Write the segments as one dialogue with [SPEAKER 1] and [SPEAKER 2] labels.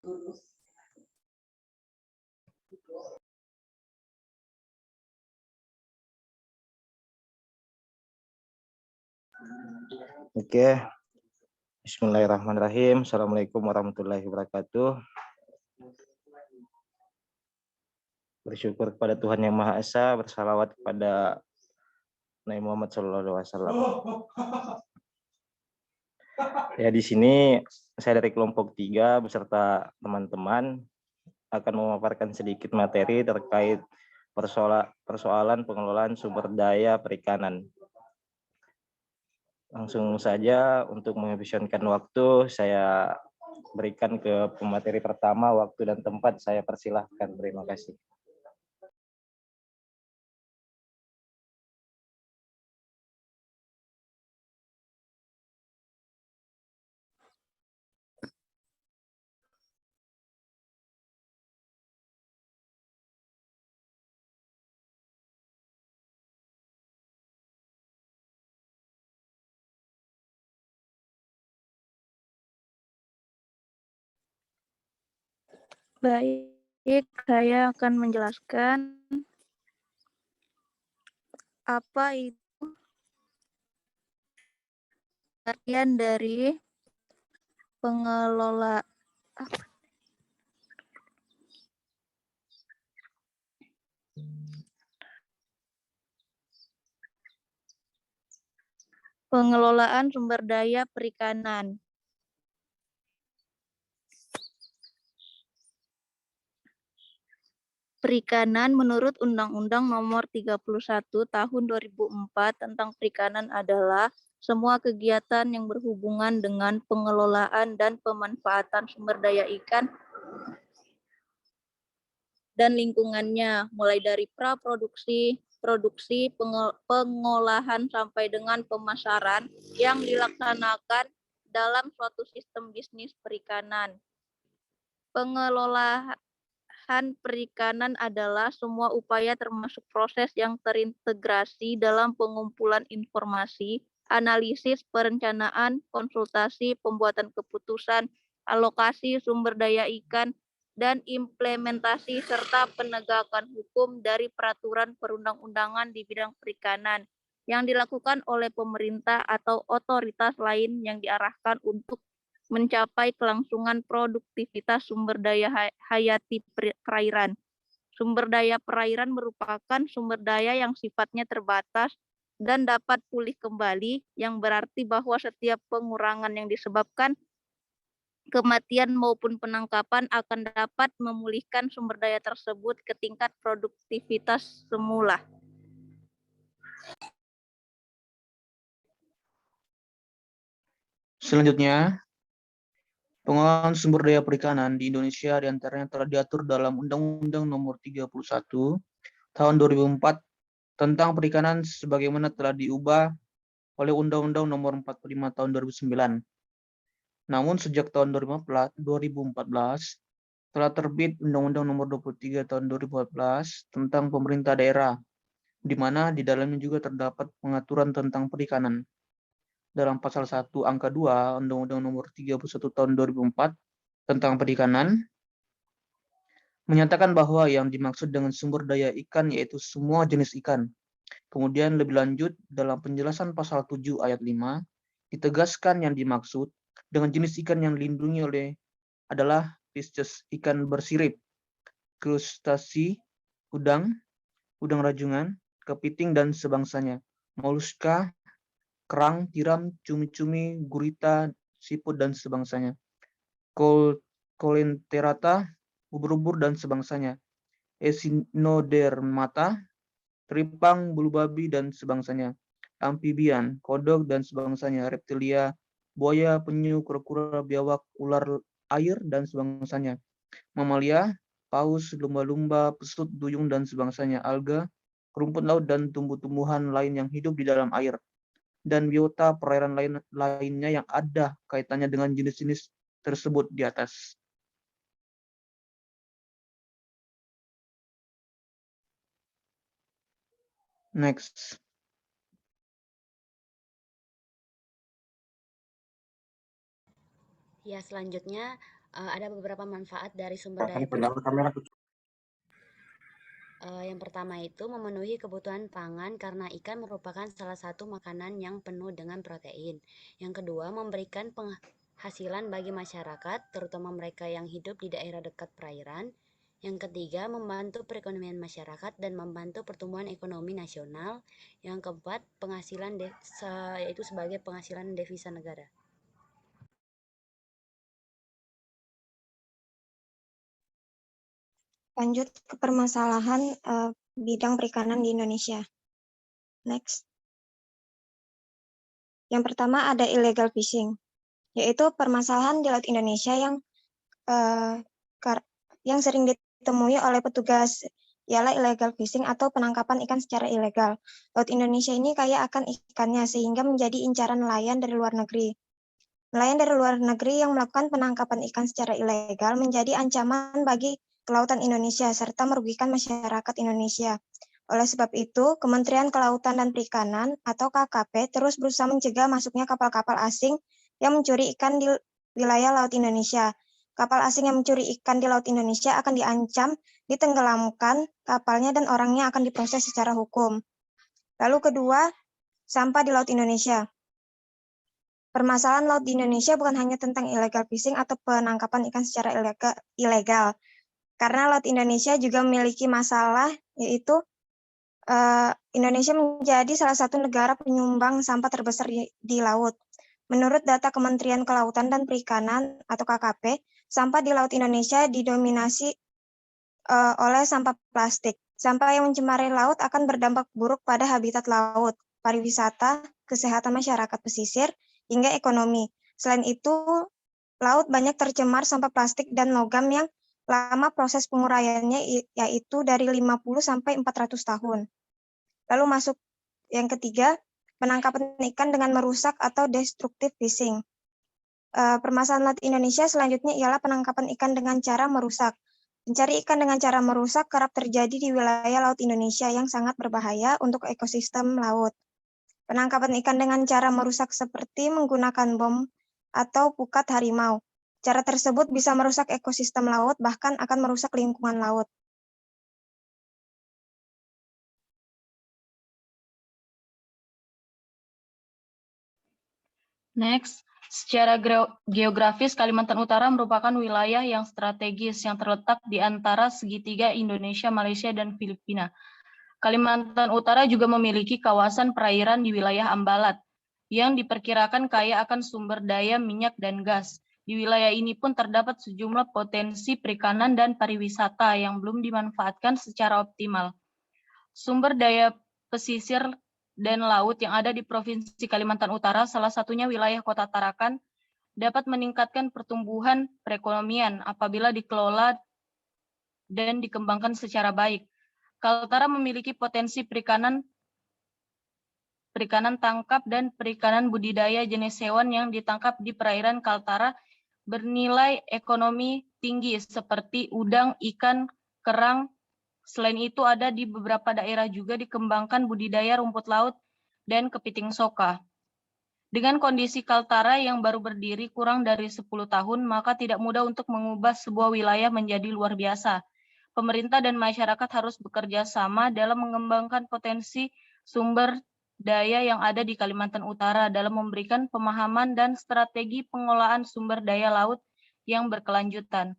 [SPEAKER 1] Oke. Bismillahirrahmanirrahim. Assalamualaikum warahmatullahi wabarakatuh. Bersyukur kepada Tuhan Yang Maha Esa, bersalawat kepada Nabi Muhammad SAW. Ya, di sini saya dari kelompok 3 beserta teman-teman akan memaparkan sedikit materi terkait persoalan pengelolaan sumber daya perikanan. Langsung saja untuk menghabiskan waktu, saya berikan ke pemateri pertama, waktu dan tempat saya persilahkan. Terima kasih.
[SPEAKER 2] Baik, saya akan menjelaskan apa itu bagian dari pengelolaan sumber daya perikanan. Perikanan menurut Undang-Undang Nomor 31 Tahun 2004 tentang Perikanan adalah semua kegiatan yang berhubungan dengan pengelolaan dan pemanfaatan sumber daya ikan dan lingkungannya, mulai dari praproduksi, produksi, pengolahan sampai dengan pemasaran yang dilaksanakan dalam suatu sistem bisnis perikanan. Pengelolaan perikanan adalah semua upaya termasuk proses yang terintegrasi dalam pengumpulan informasi, analisis, perencanaan, konsultasi, pembuatan keputusan, alokasi sumber daya ikan, dan implementasi serta penegakan hukum dari peraturan perundang-undangan di bidang perikanan yang dilakukan oleh pemerintah atau otoritas lain yang diarahkan untuk mencapai kelangsungan produktivitas sumber daya hayati perairan. Sumber daya perairan merupakan sumber daya yang sifatnya terbatas dan dapat pulih kembali, yang berarti bahwa setiap pengurangan yang disebabkan kematian maupun penangkapan akan dapat memulihkan sumber daya tersebut ke tingkat produktivitas semula.
[SPEAKER 3] Selanjutnya, pengelolaan sumber daya perikanan di Indonesia diantaranya telah diatur dalam Undang-Undang Nomor 31 Tahun 2004 tentang perikanan sebagaimana telah diubah oleh Undang-Undang Nomor 45 Tahun 2009. Namun sejak tahun 2014 telah terbit Undang-Undang Nomor 23 Tahun 2014 tentang pemerintah daerah, di mana di dalamnya juga terdapat pengaturan tentang perikanan. Dalam pasal 1 angka 2 Undang-Undang Nomor 31 Tahun 2004 tentang perikanan menyatakan bahwa yang dimaksud dengan sumber daya ikan yaitu semua jenis ikan. Kemudian lebih lanjut dalam penjelasan pasal 7 ayat 5 ditegaskan yang dimaksud dengan jenis ikan yang dilindungi oleh adalah Pisces, ikan bersirip, krustasi, udang rajungan, kepiting dan sebangsanya, moluska, kerang, tiram, cumi-cumi, gurita, siput dan sebangsanya, colenterata, ubur-ubur dan sebangsanya, echinodermata, teripang, bulu babi dan sebangsanya, amfibian, kodok dan sebangsanya, reptilia, buaya, penyu, kura-kura, biawak, ular air dan sebangsanya, mamalia, paus, lumba-lumba, pesut, duyung dan sebangsanya, alga, rumput laut dan tumbuh-tumbuhan lain yang hidup di dalam air, dan biota perairan lainnya yang ada kaitannya dengan jenis-jenis tersebut di atas. Next.
[SPEAKER 4] Ya, selanjutnya Ada beberapa manfaat dari sumber daya perikanan. Yang pertama itu memenuhi kebutuhan pangan karena ikan merupakan salah satu makanan yang penuh dengan protein. Yang kedua, memberikan penghasilan bagi masyarakat, terutama mereka yang hidup di daerah dekat perairan. Yang ketiga, membantu perekonomian masyarakat dan membantu pertumbuhan ekonomi nasional. Yang keempat, penghasilan yaitu sebagai penghasilan devisa negara.
[SPEAKER 5] Lanjut ke permasalahan bidang perikanan di Indonesia. Next. Yang pertama ada illegal fishing, yaitu permasalahan di Laut Indonesia yang sering ditemui oleh petugas, ialah illegal fishing atau penangkapan ikan secara ilegal. Laut Indonesia ini kaya akan ikannya sehingga menjadi incaran nelayan dari luar negeri. Nelayan dari luar negeri yang melakukan penangkapan ikan secara ilegal menjadi ancaman bagi kelautan Indonesia serta merugikan masyarakat Indonesia. Oleh sebab itu, Kementerian Kelautan dan Perikanan atau KKP terus berusaha mencegah masuknya kapal-kapal asing yang mencuri ikan di wilayah Laut Indonesia. Kapal asing yang mencuri ikan di Laut Indonesia akan diancam, ditenggelamkan kapalnya dan orangnya akan diproses secara hukum. Lalu kedua, sampah di Laut Indonesia. Permasalahan laut di Indonesia bukan hanya tentang illegal fishing atau penangkapan ikan secara ilegal. Karena Laut Indonesia juga memiliki masalah, yaitu Indonesia menjadi salah satu negara penyumbang sampah terbesar di laut. Menurut data Kementerian Kelautan dan Perikanan atau KKP, sampah di Laut Indonesia didominasi oleh sampah plastik. Sampah yang mencemari laut akan berdampak buruk pada habitat laut, pariwisata, kesehatan masyarakat pesisir, hingga ekonomi. Selain itu, laut banyak tercemar sampah plastik dan logam yang lama proses penguraiannya, yaitu dari 50 sampai 400 tahun. Lalu masuk yang ketiga, penangkapan ikan dengan merusak atau destructive fishing. Permasalahan laut Indonesia selanjutnya ialah penangkapan ikan dengan cara merusak. Mencari ikan dengan cara merusak kerap terjadi di wilayah laut Indonesia yang sangat berbahaya untuk ekosistem laut. Penangkapan ikan dengan cara merusak seperti menggunakan bom atau pukat harimau. Cara tersebut bisa merusak ekosistem laut, bahkan akan merusak lingkungan laut.
[SPEAKER 6] Next, secara geografis Kalimantan Utara merupakan wilayah yang strategis yang terletak di antara segitiga Indonesia, Malaysia, dan Filipina. Kalimantan Utara juga memiliki kawasan perairan di wilayah Ambalat yang diperkirakan kaya akan sumber daya minyak dan gas. Di wilayah ini pun terdapat sejumlah potensi perikanan dan pariwisata yang belum dimanfaatkan secara optimal. Sumber daya pesisir dan laut yang ada di Provinsi Kalimantan Utara, salah satunya wilayah Kota Tarakan, dapat meningkatkan pertumbuhan perekonomian apabila dikelola dan dikembangkan secara baik. Kaltara memiliki potensi perikanan tangkap dan perikanan budidaya jenis hewan yang ditangkap di perairan Kaltara bernilai ekonomi tinggi seperti udang, ikan, kerang. Selain itu ada di beberapa daerah juga dikembangkan budidaya rumput laut dan kepiting soka. Dengan kondisi Kaltara yang baru berdiri kurang dari 10 tahun, maka tidak mudah untuk mengubah sebuah wilayah menjadi luar biasa. Pemerintah dan masyarakat harus bekerja sama dalam mengembangkan potensi sumber daya yang ada di Kalimantan Utara dalam memberikan pemahaman dan strategi pengolahan sumber daya laut yang berkelanjutan.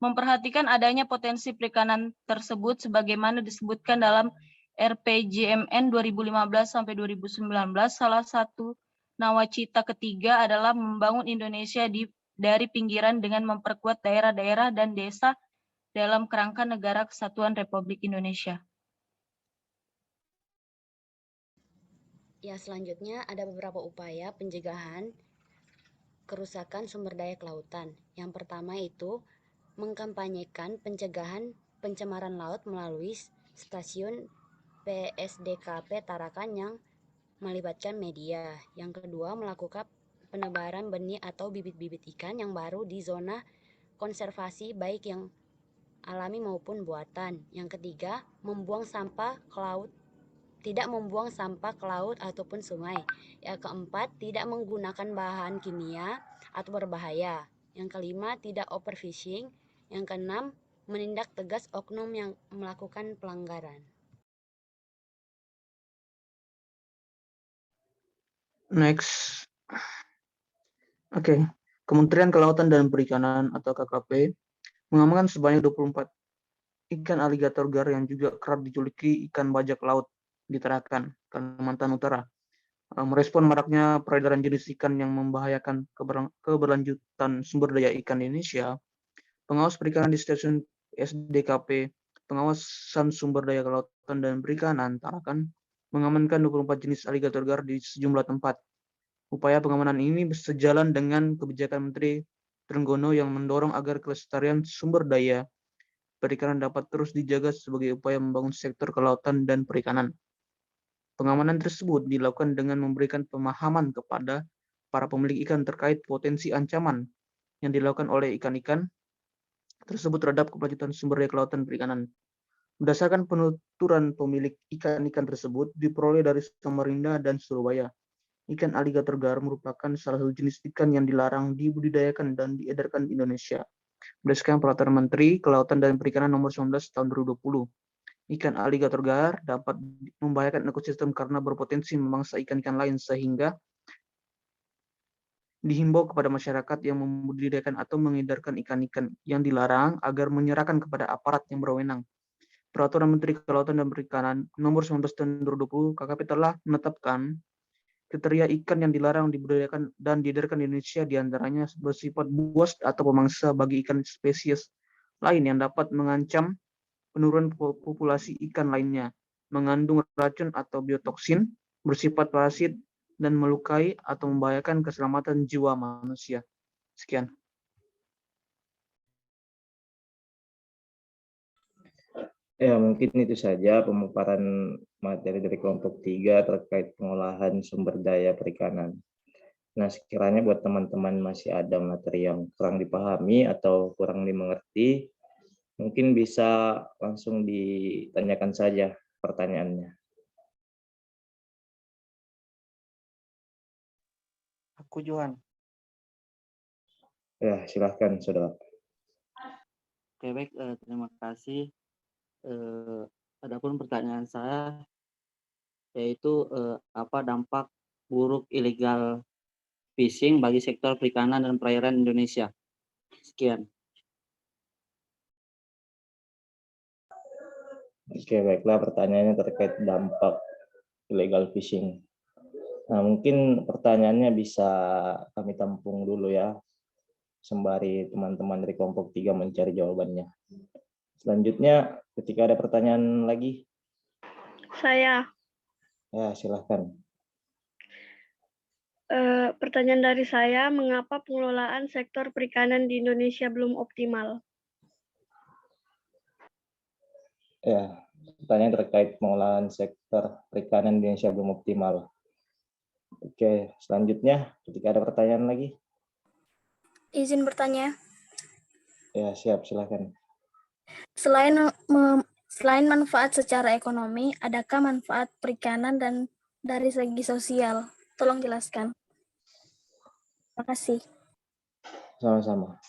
[SPEAKER 6] Memperhatikan adanya potensi perikanan tersebut sebagaimana disebutkan dalam RPJMN 2015-2019, salah satu nawacita ketiga adalah membangun Indonesia dari pinggiran dengan memperkuat daerah-daerah dan desa dalam kerangka Negara Kesatuan Republik Indonesia.
[SPEAKER 4] Ya, selanjutnya ada beberapa upaya pencegahan kerusakan sumber daya kelautan. Yang pertama itu mengkampanyekan pencegahan pencemaran laut melalui stasiun PSDKP Tarakan yang melibatkan media. Yang kedua, melakukan penebaran benih atau bibit-bibit ikan yang baru di zona konservasi baik yang alami maupun buatan. Yang ketiga, membuang sampah ke laut, tidak membuang sampah ke laut ataupun sungai. Yang keempat, tidak menggunakan bahan kimia atau berbahaya. Yang kelima, tidak overfishing. Yang keenam, menindak tegas oknum yang melakukan pelanggaran.
[SPEAKER 3] Next. Oke. Kementerian Kelautan dan Perikanan atau KKP mengamankan sebanyak 24 ikan aligator gar yang juga kerap dijuluki ikan bajak laut di Tarakan, Kalimantan Utara. Merespon maraknya peredaran jenis ikan yang membahayakan keberlanjutan sumber daya ikan di Indonesia, pengawas perikanan di stasiun SDKP Pengawasan Sumber Daya Kelautan dan Perikanan Tarakan mengamankan 24 jenis aligator gar di sejumlah tempat. Upaya pengamanan ini sejalan dengan kebijakan Menteri Trenggono yang mendorong agar kelestarian sumber daya perikanan dapat terus dijaga sebagai upaya membangun sektor kelautan dan perikanan. Pengamanan tersebut dilakukan dengan memberikan pemahaman kepada para pemilik ikan terkait potensi ancaman yang dilakukan oleh ikan-ikan tersebut terhadap keberlanjutan sumber daya kelautan perikanan. Berdasarkan penuturan pemilik ikan-ikan tersebut diperoleh dari Samarinda dan Surabaya. Ikan aligator gar merupakan salah satu jenis ikan yang dilarang dibudidayakan dan diedarkan di Indonesia. Berdasarkan Peraturan Menteri Kelautan dan Perikanan Nomor 19 Tahun 2020, ikan aligator gar dapat membahayakan ekosistem karena berpotensi memangsa ikan-ikan lain sehingga dihimbau kepada masyarakat yang membudidayakan atau mengedarkan ikan-ikan yang dilarang agar menyerahkan kepada aparat yang berwenang. Peraturan Menteri Kelautan dan Perikanan Nomor 19 Tahun 2020, KKP telah menetapkan kriteria ikan yang dilarang dibudidayakan dan diedarkan di Indonesia diantaranya bersifat buas atau pemangsa bagi ikan spesies lain yang dapat mengancam penurunan populasi ikan lainnya, mengandung racun atau biotoksin, bersifat parasit, dan melukai atau membahayakan keselamatan jiwa manusia. Sekian.
[SPEAKER 1] Ya, mungkin itu saja pemaparan materi dari kelompok 3 terkait pengolahan sumber daya perikanan. Nah, sekiranya buat teman-teman masih ada materi yang kurang dipahami atau kurang dimengerti, mungkin bisa langsung ditanyakan saja pertanyaannya.
[SPEAKER 7] Aku Johan.
[SPEAKER 1] Ya, silahkan, Saudara.
[SPEAKER 7] Oke, baik, terima kasih. Adapun pertanyaan saya yaitu apa dampak buruk illegal fishing bagi sektor perikanan dan perairan Indonesia? Sekian.
[SPEAKER 1] Oke, baiklah, pertanyaannya terkait dampak illegal fishing. Nah, mungkin pertanyaannya bisa kami tampung dulu ya, sembari teman-teman dari kelompok 3 mencari jawabannya. Selanjutnya, ketika ada pertanyaan lagi,
[SPEAKER 8] Saya,
[SPEAKER 1] ya silahkan.
[SPEAKER 8] pertanyaan dari saya, mengapa pengelolaan sektor perikanan di Indonesia belum optimal?
[SPEAKER 1] Ya, pertanyaan terkait pengolahan sektor perikanan di Indonesia belum optimal. Oke, selanjutnya, ketika ada pertanyaan lagi,
[SPEAKER 9] Izin bertanya,
[SPEAKER 1] ya siap, silahkan.
[SPEAKER 9] selain manfaat secara ekonomi, adakah manfaat perikanan dan dari segi sosial? Tolong jelaskan. Terima kasih.
[SPEAKER 1] Sama-sama.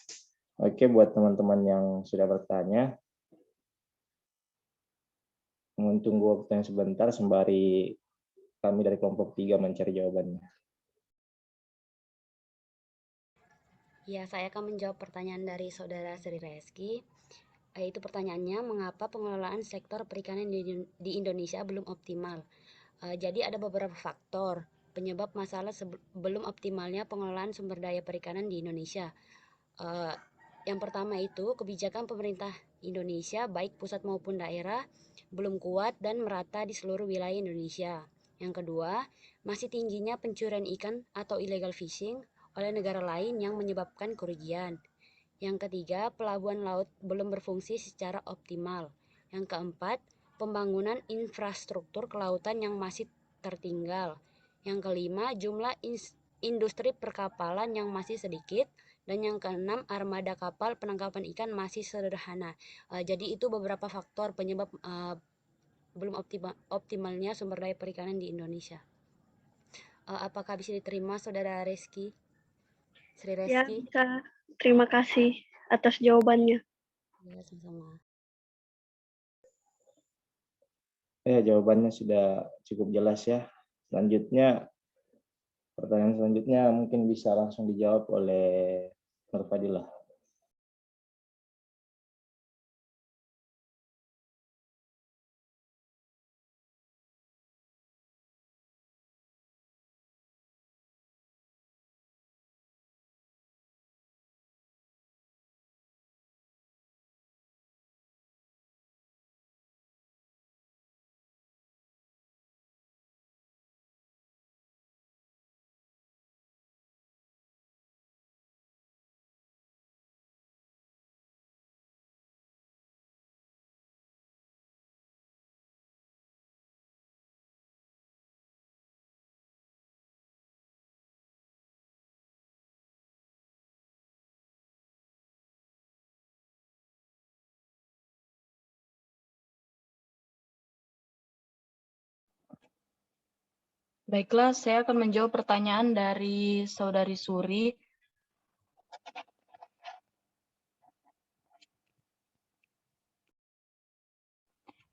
[SPEAKER 1] Oke, buat teman-teman yang sudah bertanya, mohon tunggu waktunya sebentar sembari kami dari kelompok 3 mencari jawabannya.
[SPEAKER 4] Ya, saya akan menjawab pertanyaan dari Saudara Sri Reski. Itu pertanyaannya, mengapa pengelolaan sektor perikanan di Indonesia belum optimal? Jadi ada beberapa faktor penyebab masalah belum optimalnya pengelolaan sumber daya perikanan di Indonesia. Yang pertama itu kebijakan pemerintah Indonesia baik pusat maupun daerah belum kuat dan merata di seluruh wilayah Indonesia. Yang kedua, masih tingginya pencurian ikan atau illegal fishing oleh negara lain yang menyebabkan kerugian. Yang ketiga, pelabuhan laut belum berfungsi secara optimal. Yang keempat, pembangunan infrastruktur kelautan yang masih tertinggal. Yang kelima, jumlah industri perkapalan yang masih sedikit. Dan yang keenam, armada kapal penangkapan ikan masih sederhana. Jadi itu beberapa faktor penyebab belum optimalnya sumber daya perikanan di Indonesia. Apakah bisa diterima, Saudara Reski? Sri
[SPEAKER 8] Ya,
[SPEAKER 4] Reski.
[SPEAKER 8] bisa. Terima kasih atas jawabannya.
[SPEAKER 4] Ya, sama-sama.
[SPEAKER 1] Ya, jawabannya sudah cukup jelas ya. Selanjutnya, pertanyaan selanjutnya mungkin bisa langsung dijawab oleh Nur Fadilah.
[SPEAKER 6] Baiklah, saya akan menjawab pertanyaan dari Saudari Suri.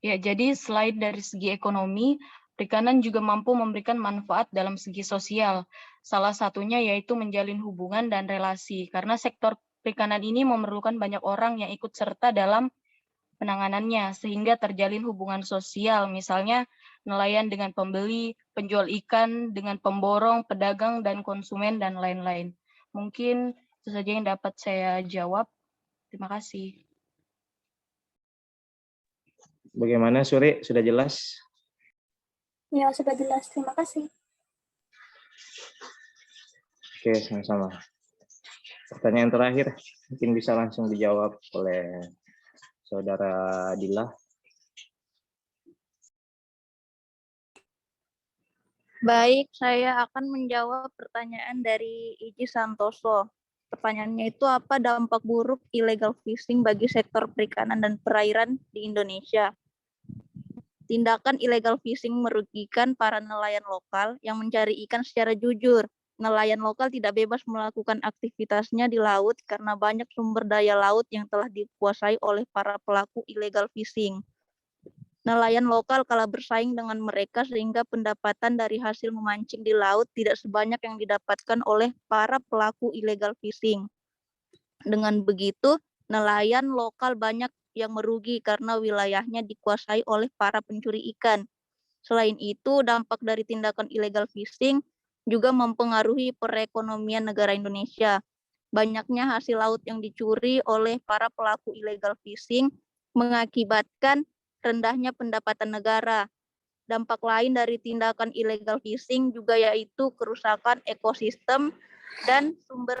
[SPEAKER 6] Ya, jadi selain dari segi ekonomi, perikanan juga mampu memberikan manfaat dalam segi sosial. Salah satunya yaitu menjalin hubungan dan relasi, karena sektor perikanan ini memerlukan banyak orang yang ikut serta dalam penanganannya, sehingga terjalin hubungan sosial, misalnya nelayan dengan pembeli, penjual ikan dengan pemborong, pedagang, dan konsumen, dan lain-lain. Mungkin itu saja yang dapat saya jawab. Terima kasih.
[SPEAKER 1] Bagaimana Suri? Sudah jelas?
[SPEAKER 9] Ya, sudah jelas. Terima kasih.
[SPEAKER 1] Oke, sama-sama. Pertanyaan terakhir mungkin bisa langsung dijawab oleh Saudara Dila.
[SPEAKER 2] Baik, saya akan menjawab pertanyaan dari Iji Santoso. Pertanyaannya itu apa dampak buruk illegal fishing bagi sektor perikanan dan perairan di Indonesia? Tindakan illegal fishing merugikan para nelayan lokal yang mencari ikan secara jujur. Nelayan lokal tidak bebas melakukan aktivitasnya di laut karena banyak sumber daya laut yang telah dikuasai oleh para pelaku illegal fishing. Nelayan lokal kalah bersaing dengan mereka sehingga pendapatan dari hasil memancing di laut tidak sebanyak yang didapatkan oleh para pelaku illegal fishing. Dengan begitu, nelayan lokal banyak yang merugi karena wilayahnya dikuasai oleh para pencuri ikan. Selain itu, dampak dari tindakan illegal fishing juga mempengaruhi perekonomian negara Indonesia. Banyaknya hasil laut yang dicuri oleh para pelaku illegal fishing mengakibatkan rendahnya pendapatan negara. Dampak lain dari tindakan illegal fishing juga yaitu kerusakan ekosistem dan sumber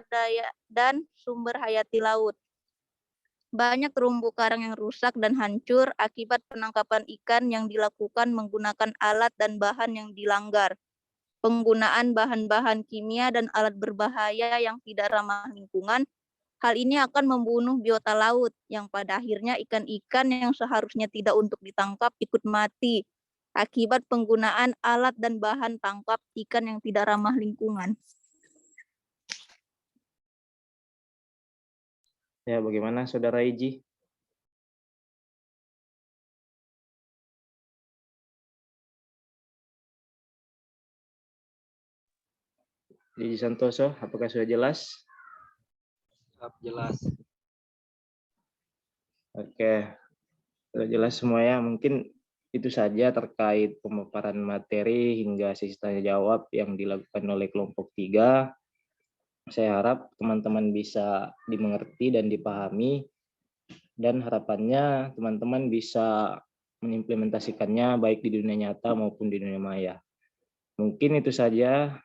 [SPEAKER 2] hayati laut. Banyak terumbu karang yang rusak dan hancur akibat penangkapan ikan yang dilakukan menggunakan alat dan bahan yang dilanggar. Penggunaan bahan-bahan kimia dan alat berbahaya yang tidak ramah lingkungan. Hal ini akan membunuh biota laut yang pada akhirnya ikan-ikan yang seharusnya tidak untuk ditangkap ikut mati akibat penggunaan alat dan bahan tangkap ikan yang tidak ramah lingkungan.
[SPEAKER 1] Ya, bagaimana Saudara Iji? Iji Santoso, apakah sudah jelas?
[SPEAKER 7] Jelas.
[SPEAKER 1] Oke, sudah jelas semua ya. Mungkin itu saja terkait pemaparan materi hingga sesi tanya jawab yang dilakukan oleh kelompok 3. Saya harap teman-teman bisa dimengerti dan dipahami, dan harapannya teman-teman bisa mengimplementasikannya baik di dunia nyata maupun di dunia maya. Mungkin itu saja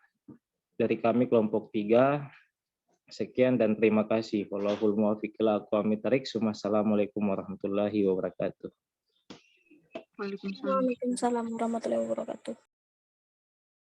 [SPEAKER 1] dari kami kelompok 3. Sekian dan terima kasih. Wallahul muwaffiq ila aqwamit thariq. Wassalamualaikum warahmatullahi wabarakatuh.
[SPEAKER 6] Waalaikumsalam.
[SPEAKER 9] Waalaikumsalam warahmatullahi wabarakatuh.